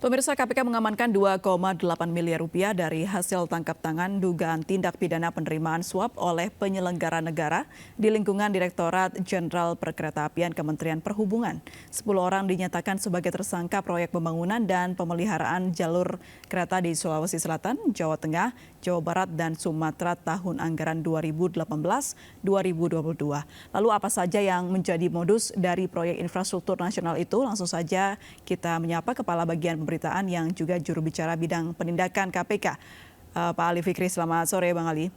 Pemirsa, KPK mengamankan 2,8 miliar rupiah dari hasil tangkap tangan dugaan tindak pidana penerimaan suap oleh penyelenggara negara di lingkungan Direktorat Jenderal Perkeretaapian Kementerian Perhubungan. 10 orang dinyatakan sebagai tersangka proyek pembangunan dan pemeliharaan jalur kereta di Sulawesi Selatan, Jawa Tengah, Jawa Barat, dan Sumatera tahun anggaran 2018-2022. Lalu apa saja yang menjadi modus dari proyek infrastruktur nasional itu? Langsung saja kita menyapa Kepala Bagian Pemberitaan yang juga juru bicara bidang penindakan KPK, Pak Ali Fikri. Selamat sore, Bang Ali.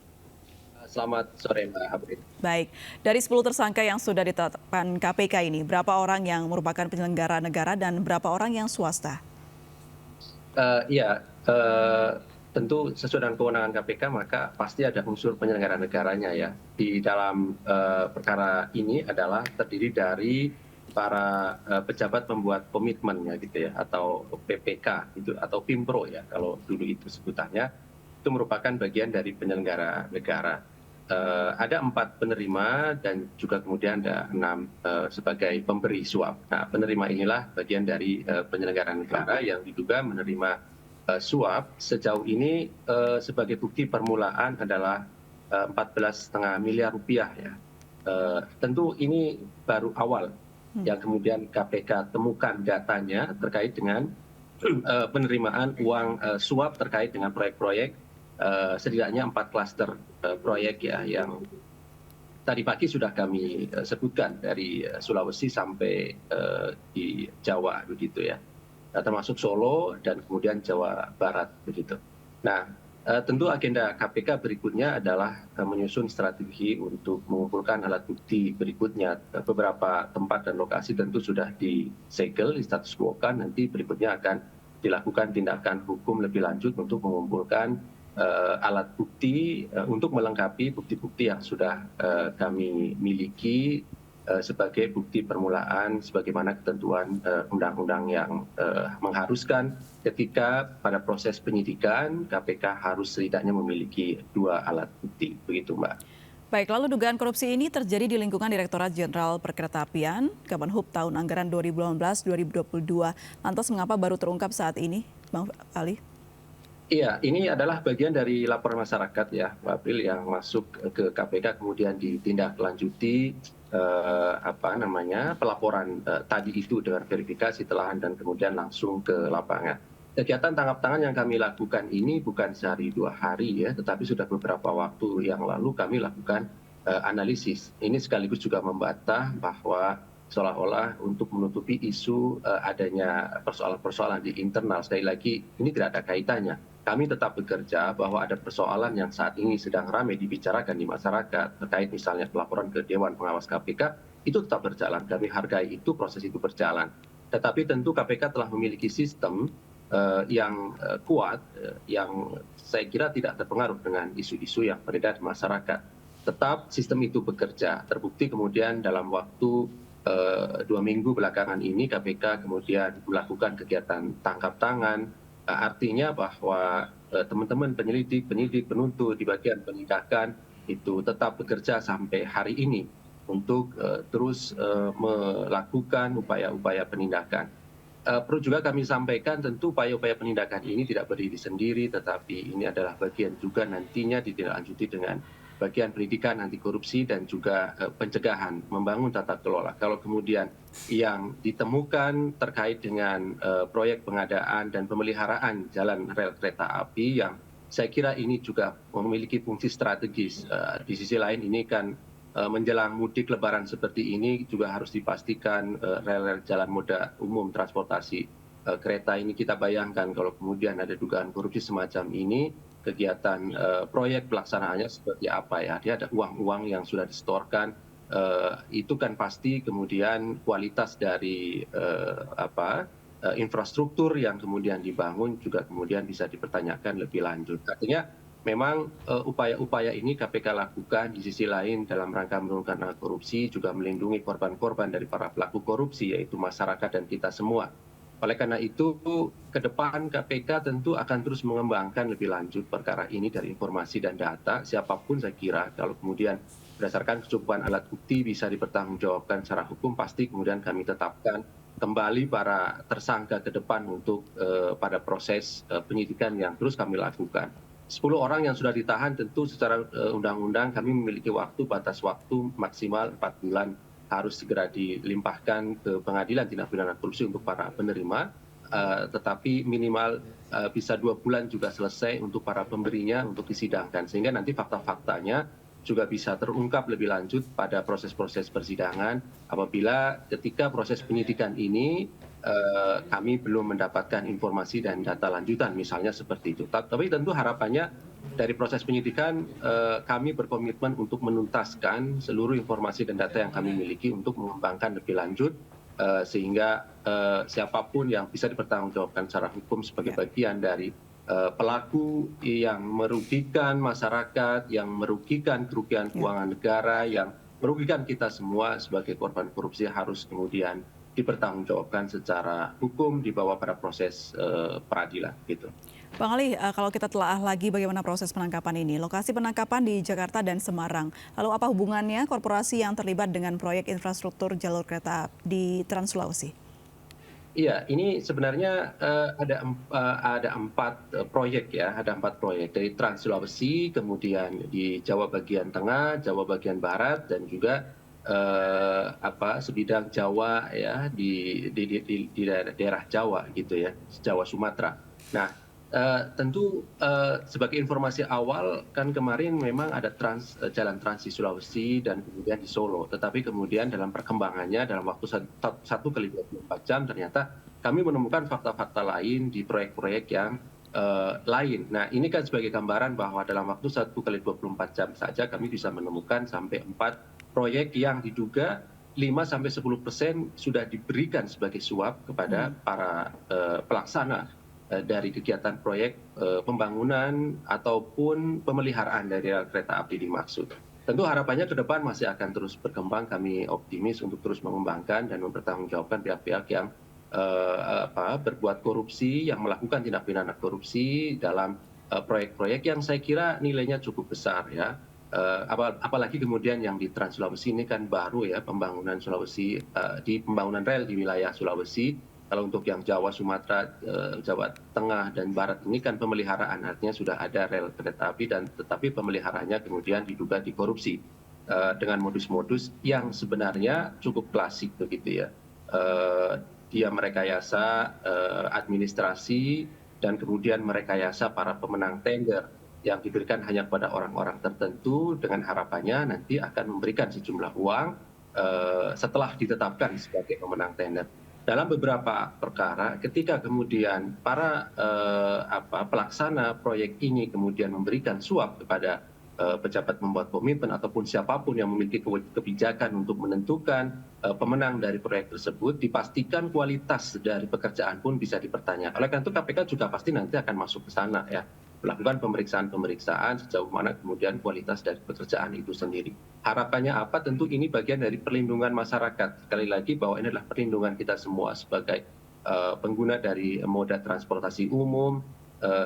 Selamat sore, Mbak Hafid. Baik, dari 10 tersangka yang sudah ditetapkan KPK ini, berapa orang yang merupakan penyelenggara negara dan berapa orang yang swasta? Iya, tentu sesuai dengan kewenangan KPK maka pasti ada unsur penyelenggara negaranya ya. Di dalam perkara ini adalah terdiri dari para pejabat pembuat komitmen ya gitu ya, atau PPK itu atau Pimpro ya kalau dulu itu sebutannya, itu merupakan bagian dari penyelenggara negara. Ada 4 penerima dan juga kemudian ada 6 sebagai pemberi suap. Nah, penerima inilah bagian dari penyelenggara negara yang diduga menerima suap. Sejauh ini sebagai bukti permulaan adalah 14,5 miliar rupiah ya. Tentu ini baru awal yang kemudian KPK temukan datanya terkait dengan penerimaan uang suap terkait dengan proyek-proyek setidaknya 4 klaster proyek ya yang tadi pagi sudah kami sebutkan dari Sulawesi sampai di Jawa begitu ya, termasuk Solo dan kemudian Jawa Barat begitu. Nah, tentu agenda KPK berikutnya adalah menyusun strategi untuk mengumpulkan alat bukti berikutnya. Beberapa tempat dan lokasi tentu sudah disegel, di status quo-kan, nanti berikutnya akan dilakukan tindakan hukum lebih lanjut untuk mengumpulkan alat bukti untuk melengkapi bukti-bukti yang sudah kami miliki sebagai bukti permulaan sebagaimana ketentuan undang-undang yang mengharuskan ketika pada proses penyidikan KPK harus setidaknya memiliki 2 alat bukti. Begitu, Mbak. Baik, lalu dugaan korupsi ini terjadi di lingkungan Direktorat Jenderal Perkeretaapian, Kemenhub tahun anggaran 2018-2022. Lantas mengapa baru terungkap saat ini, Bang Ali? Iya, ini adalah bagian dari laporan masyarakat ya, Pak April, yang masuk ke KPK kemudian ditindaklanjuti pelaporan tadi itu dengan verifikasi telahan dan kemudian langsung ke lapangan. Kegiatan tangkap tangan yang kami lakukan ini bukan sehari 2 hari ya, tetapi sudah beberapa waktu yang lalu kami lakukan analisis. Ini sekaligus juga membantah bahwa seolah-olah untuk menutupi isu adanya persoalan-persoalan di internal. Sekali lagi, ini tidak ada kaitannya. Kami tetap bekerja bahwa ada persoalan yang saat ini sedang ramai dibicarakan di masyarakat terkait misalnya pelaporan ke Dewan Pengawas KPK, itu tetap berjalan. Kami hargai itu, proses itu berjalan. Tetapi tentu KPK telah memiliki sistem yang kuat, yang saya kira tidak terpengaruh dengan isu-isu yang beredar di masyarakat. Tetap sistem itu bekerja. Terbukti kemudian dalam waktu 2 minggu belakangan ini KPK kemudian melakukan kegiatan tangkap tangan. Artinya bahwa teman-teman penyidik, penuntut di bagian penindakan itu tetap bekerja sampai hari ini untuk terus melakukan upaya-upaya penindakan. Perlu juga kami sampaikan tentu upaya-upaya penindakan ini tidak berdiri sendiri, tetapi ini adalah bagian juga nantinya ditindaklanjuti dengan bagian pendidikan anti korupsi dan juga pencegahan, membangun tata kelola. Kalau kemudian yang ditemukan terkait dengan proyek pengadaan dan pemeliharaan jalan rel kereta api yang saya kira ini juga memiliki fungsi strategis. Di sisi lain ini kan menjelang mudik lebaran seperti ini juga harus dipastikan rel jalan moda umum transportasi kereta ini, kita bayangkan kalau kemudian ada dugaan korupsi semacam ini, kegiatan proyek pelaksanaannya seperti apa ya. Dia ada uang-uang yang sudah disetorkan, itu kan pasti kemudian kualitas dari infrastruktur yang kemudian dibangun juga kemudian bisa dipertanyakan lebih lanjut. Artinya memang upaya-upaya ini KPK lakukan di sisi lain dalam rangka menurunkan korupsi, juga melindungi korban-korban dari para pelaku korupsi, yaitu masyarakat dan kita semua. Oleh karena itu, ke depan KPK tentu akan terus mengembangkan lebih lanjut perkara ini dari informasi dan data. Siapapun saya kira kalau kemudian berdasarkan kecukupan alat bukti bisa dipertanggungjawabkan secara hukum, pasti kemudian kami tetapkan kembali para tersangka ke depan untuk pada proses penyidikan yang terus kami lakukan. 10 orang yang sudah ditahan tentu secara undang-undang kami memiliki batas waktu maksimal 4 bulan harus segera dilimpahkan ke pengadilan tindak pidana korupsi untuk para penerima, tetapi minimal bisa 2 bulan juga selesai untuk para pemberinya untuk disidangkan, sehingga nanti fakta-faktanya juga bisa terungkap lebih lanjut pada proses-proses persidangan apabila ketika proses penyidikan ini kami belum mendapatkan informasi dan data lanjutan misalnya seperti itu. Tapi tentu harapannya dari proses penyidikan kami berkomitmen untuk menuntaskan seluruh informasi dan data yang kami miliki untuk mengembangkan lebih lanjut sehingga siapapun yang bisa dipertanggungjawabkan secara hukum sebagai bagian dari pelaku yang merugikan masyarakat, yang merugikan kerugian keuangan negara, yang merugikan kita semua sebagai korban korupsi harus kemudian dipertanggungjawabkan secara hukum di bawah pada proses peradilan gitu. Bang Ali, kalau kita telah lagi bagaimana proses penangkapan ini, lokasi penangkapan di Jakarta dan Semarang. Lalu apa hubungannya korporasi yang terlibat dengan proyek infrastruktur jalur kereta di Trans Sulawesi? Iya, ini sebenarnya ada 4 proyek ya, ada 4 proyek dari Trans Sulawesi, kemudian di Jawa bagian tengah, Jawa bagian barat, dan juga sebidang Jawa ya di daerah Jawa gitu ya, Jawa Sumatera. Nah, tentu sebagai informasi awal kan kemarin memang ada jalan trans di Sulawesi dan kemudian di Solo, tetapi kemudian dalam perkembangannya dalam waktu 1 kali 24 jam ternyata kami menemukan fakta-fakta lain di proyek-proyek yang lain. Nah, ini kan sebagai gambaran bahwa dalam waktu 1 kali 24 jam saja kami bisa menemukan sampai 4 proyek yang diduga 5-10% sudah diberikan sebagai suap kepada para pelaksana dari kegiatan proyek pembangunan ataupun pemeliharaan dari rel kereta api dimaksud. Tentu harapannya ke depan masih akan terus berkembang. Kami optimis untuk terus mengembangkan dan mempertanggungjawabkan pihak-pihak yang berbuat korupsi, yang melakukan tindak pidana korupsi dalam proyek-proyek yang saya kira nilainya cukup besar ya. Apalagi kemudian yang di Trans Sulawesi ini kan baru ya, pembangunan Sulawesi di pembangunan rel di wilayah Sulawesi. Kalau untuk yang Jawa, Sumatera, Jawa Tengah dan Barat ini kan pemeliharaan, artinya sudah ada rel kereta api dan tetapi pemeliharaannya kemudian diduga dikorupsi dengan modus-modus yang sebenarnya cukup klasik begitu ya. Dia merekayasa administrasi dan kemudian merekayasa para pemenang tender yang diberikan hanya kepada orang-orang tertentu dengan harapannya nanti akan memberikan sejumlah uang setelah ditetapkan sebagai pemenang tender. Dalam beberapa perkara, ketika kemudian para pelaksana proyek ini kemudian memberikan suap kepada pejabat membuat komitmen ataupun siapapun yang memiliki kebijakan untuk menentukan pemenang dari proyek tersebut, dipastikan kualitas dari pekerjaan pun bisa dipertanyakan. Oleh karena itu KPK juga pasti nanti akan masuk ke sana ya, melakukan pemeriksaan-pemeriksaan sejauh mana kemudian kualitas dari pekerjaan itu sendiri. Harapannya apa? Tentu ini bagian dari perlindungan masyarakat. Sekali lagi bahwa ini adalah perlindungan kita semua sebagai pengguna dari moda transportasi umum.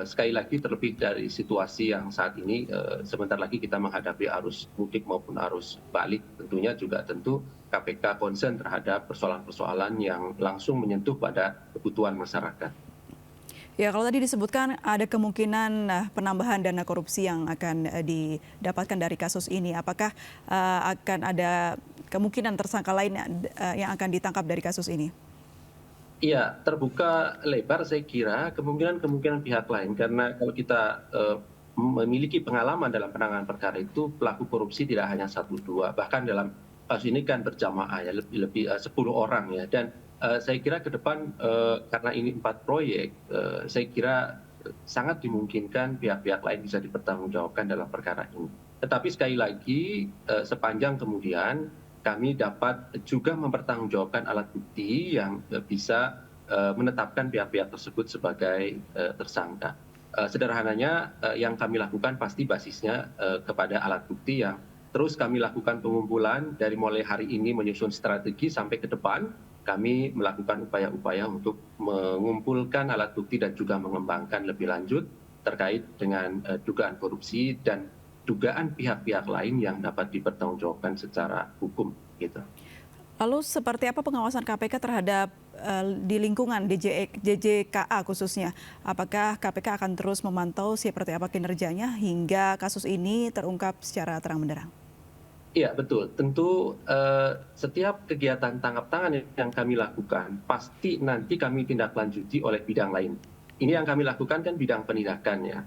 Sekali lagi terlebih dari situasi yang saat ini sebentar lagi kita menghadapi arus mudik maupun arus balik, tentunya juga tentu KPK concern terhadap persoalan-persoalan yang langsung menyentuh pada kebutuhan masyarakat. Ya, kalau tadi disebutkan ada kemungkinan penambahan dana korupsi yang akan didapatkan dari kasus ini. Apakah akan ada kemungkinan tersangka lain yang akan ditangkap dari kasus ini? Iya, terbuka lebar saya kira kemungkinan pihak lain. Karena kalau kita memiliki pengalaman dalam penanganan perkara itu, pelaku korupsi tidak hanya 1-2. Bahkan dalam kasus ini kan berjamaah ya, lebih 10 orang ya. Dan saya kira ke depan karena ini 4 proyek, saya kira sangat dimungkinkan pihak-pihak lain bisa dipertanggungjawabkan dalam perkara ini. Tetapi sekali lagi sepanjang kemudian kami dapat juga mempertanggungjawabkan alat bukti yang bisa menetapkan pihak-pihak tersebut sebagai tersangka. Sederhananya yang kami lakukan pasti basisnya kepada alat bukti yang terus kami lakukan pengumpulan dari mulai hari ini menyusun strategi sampai ke depan. Kami melakukan upaya-upaya untuk mengumpulkan alat bukti dan juga mengembangkan lebih lanjut terkait dengan dugaan korupsi dan dugaan pihak-pihak lain yang dapat dipertanggungjawabkan secara hukum gitu. Lalu seperti apa pengawasan KPK terhadap di lingkungan DJKA khususnya? Apakah KPK akan terus memantau seperti apa kinerjanya hingga kasus ini terungkap secara terang benderang? Iya betul, tentu setiap kegiatan tangkap tangan yang kami lakukan pasti nanti kami tindak lanjuti oleh bidang lain. Ini yang kami lakukan kan bidang penindakan ya,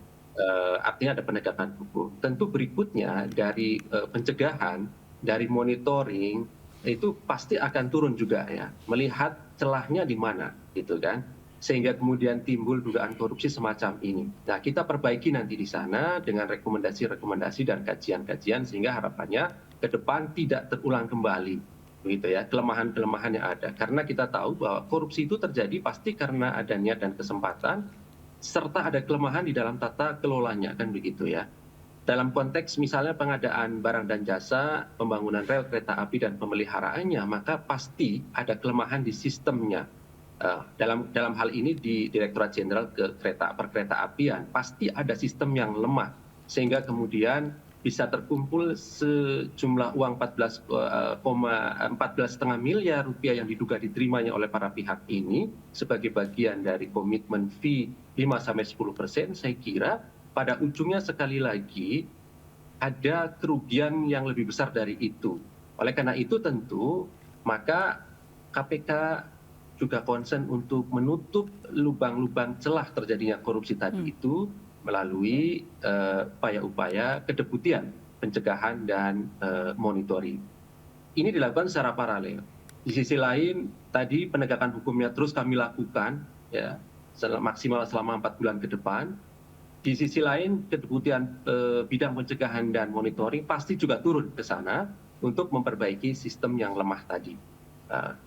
artinya ada penegakan hukum. Tentu berikutnya dari pencegahan, dari monitoring itu pasti akan turun juga ya, melihat celahnya di mana gitu kan, sehingga kemudian timbul dugaan korupsi semacam ini. Nah kita perbaiki nanti di sana dengan rekomendasi-rekomendasi dan kajian-kajian sehingga harapannya ke depan tidak terulang kembali begitu ya, kelemahan-kelemahan yang ada. Karena kita tahu bahwa korupsi itu terjadi pasti karena ada niat dan kesempatan serta ada kelemahan di dalam tata kelolanya kan begitu ya. Dalam konteks misalnya pengadaan barang dan jasa, pembangunan rel kereta api dan pemeliharaannya, maka pasti ada kelemahan di sistemnya. Dalam hal ini di Direktorat Jenderal Perkereta Apian pasti ada sistem yang lemah sehingga kemudian bisa terkumpul sejumlah uang 14,5 miliar rupiah yang diduga diterimanya oleh para pihak ini sebagai bagian dari komitmen fee 5-10%. Saya kira pada ujungnya sekali lagi ada kerugian yang lebih besar dari itu. Oleh karena itu tentu maka KPK juga concern untuk menutup lubang-lubang celah terjadinya korupsi tadi itu melalui upaya-upaya kedeputian pencegahan dan monitoring. Ini dilakukan secara paralel. Di sisi lain tadi penegakan hukumnya terus kami lakukan ya maksimal selama 4 bulan ke depan. Di sisi lain kedeputian bidang pencegahan dan monitoring pasti juga turun ke sana untuk memperbaiki sistem yang lemah tadi.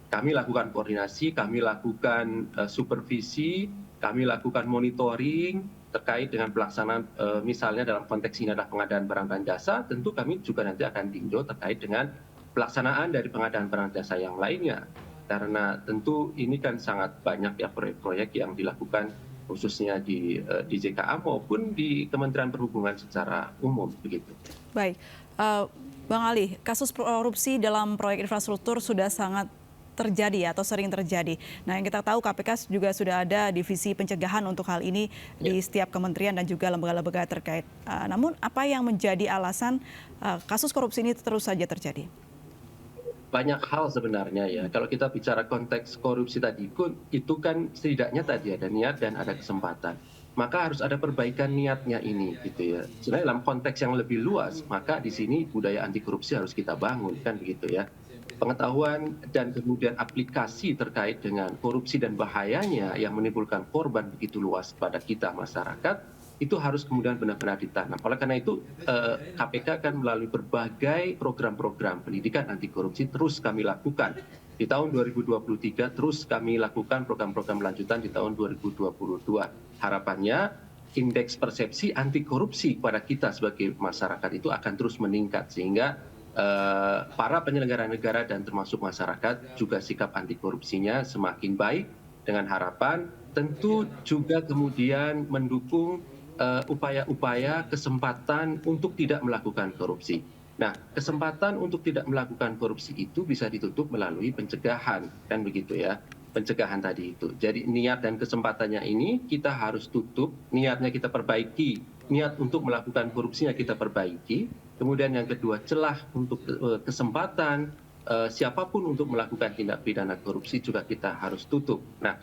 Kami lakukan koordinasi, kami lakukan supervisi, kami lakukan monitoring terkait dengan pelaksanaan misalnya dalam konteks ini adalah pengadaan barang dan jasa, tentu kami juga nanti akan tinjau terkait dengan pelaksanaan dari pengadaan barang jasa yang lainnya. Karena tentu ini kan sangat banyak ya proyek-proyek yang dilakukan khususnya di JKA maupun di Kementerian Perhubungan secara umum begitu. Baik, Bang Ali, kasus korupsi dalam proyek infrastruktur sudah sangat terjadi atau sering terjadi. Nah, yang kita tahu KPK juga sudah ada divisi pencegahan untuk hal ini di setiap kementerian dan juga lembaga-lembaga terkait. Namun apa yang menjadi alasan kasus korupsi ini terus saja terjadi? Banyak hal sebenarnya ya. Kalau kita bicara konteks korupsi tadi, itu kan setidaknya tadi ada niat dan ada kesempatan. Maka harus ada perbaikan niatnya ini gitu ya. Sebenarnya dalam konteks yang lebih luas, maka di sini budaya anti korupsi harus kita bangun kan begitu ya. Pengetahuan dan kemudian aplikasi terkait dengan korupsi dan bahayanya yang menimbulkan korban begitu luas pada kita masyarakat itu harus kemudian benar-benar ditanam. Oleh karena itu KPK akan melalui berbagai program-program pendidikan anti korupsi terus kami lakukan. Di tahun 2023 terus kami lakukan program-program lanjutan di tahun 2022. Harapannya indeks persepsi anti korupsi pada kita sebagai masyarakat itu akan terus meningkat sehingga para penyelenggara negara dan termasuk masyarakat juga sikap anti korupsinya semakin baik dengan harapan tentu juga kemudian mendukung upaya-upaya kesempatan untuk tidak melakukan korupsi. Nah, kesempatan untuk tidak melakukan korupsi itu bisa ditutup melalui pencegahan, kan begitu ya, pencegahan tadi itu. Jadi niat dan kesempatannya ini kita harus tutup, niatnya kita perbaiki, niat untuk melakukan korupsinya kita perbaiki, kemudian yang kedua celah untuk kesempatan siapapun untuk melakukan tindak pidana korupsi juga kita harus tutup. Nah,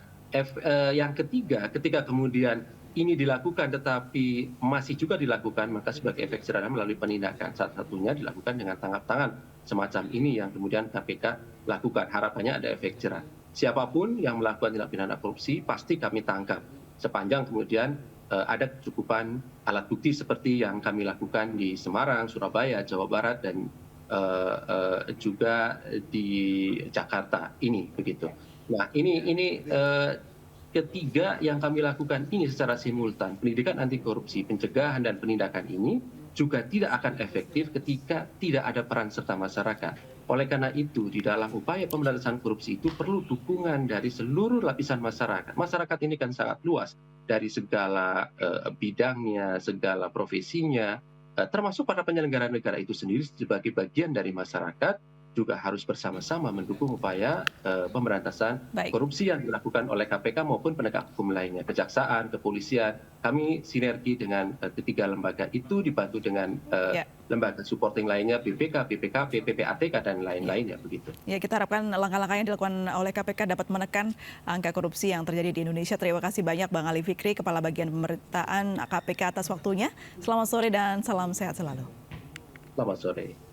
yang ketiga, ketika kemudian ini dilakukan tetapi masih juga dilakukan, maka sebagai efek jerah melalui penindakan. Salah satunya dilakukan dengan tangkap tangan semacam ini yang kemudian KPK lakukan. Harapannya ada efek jerah. Siapapun yang melakukan tindak pidana korupsi pasti kami tangkap. Sepanjang kemudian ada kecukupan alat bukti seperti yang kami lakukan di Semarang, Surabaya, Jawa Barat, dan juga di Jakarta ini begitu. Nah ini ketiga yang kami lakukan ini secara simultan, pendidikan anti korupsi, pencegahan dan penindakan ini juga tidak akan efektif ketika tidak ada peran serta masyarakat. Oleh karena itu, di dalam upaya pemberantasan korupsi itu perlu dukungan dari seluruh lapisan masyarakat. Masyarakat ini kan sangat luas dari segala bidangnya, segala profesinya, termasuk para penyelenggara negara itu sendiri sebagai bagian dari masyarakat. juga harus bersama-sama mendukung upaya pemberantasan Baik. korupsi yang dilakukan oleh KPK maupun penegak hukum lainnya, kejaksaan, kepolisian. Kami sinergi dengan ketiga lembaga itu dibantu dengan Ya. lembaga supporting lainnya, BPK, BPKP, PPATK, dan lain-lainnya begitu. Ya, kita harapkan langkah-langkah yang dilakukan oleh KPK dapat menekan angka korupsi yang terjadi di Indonesia. Terima kasih banyak Bang Ali Fikri, Kepala Bagian Pemberitaan KPK atas waktunya. Selamat sore dan salam sehat selalu. Selamat sore.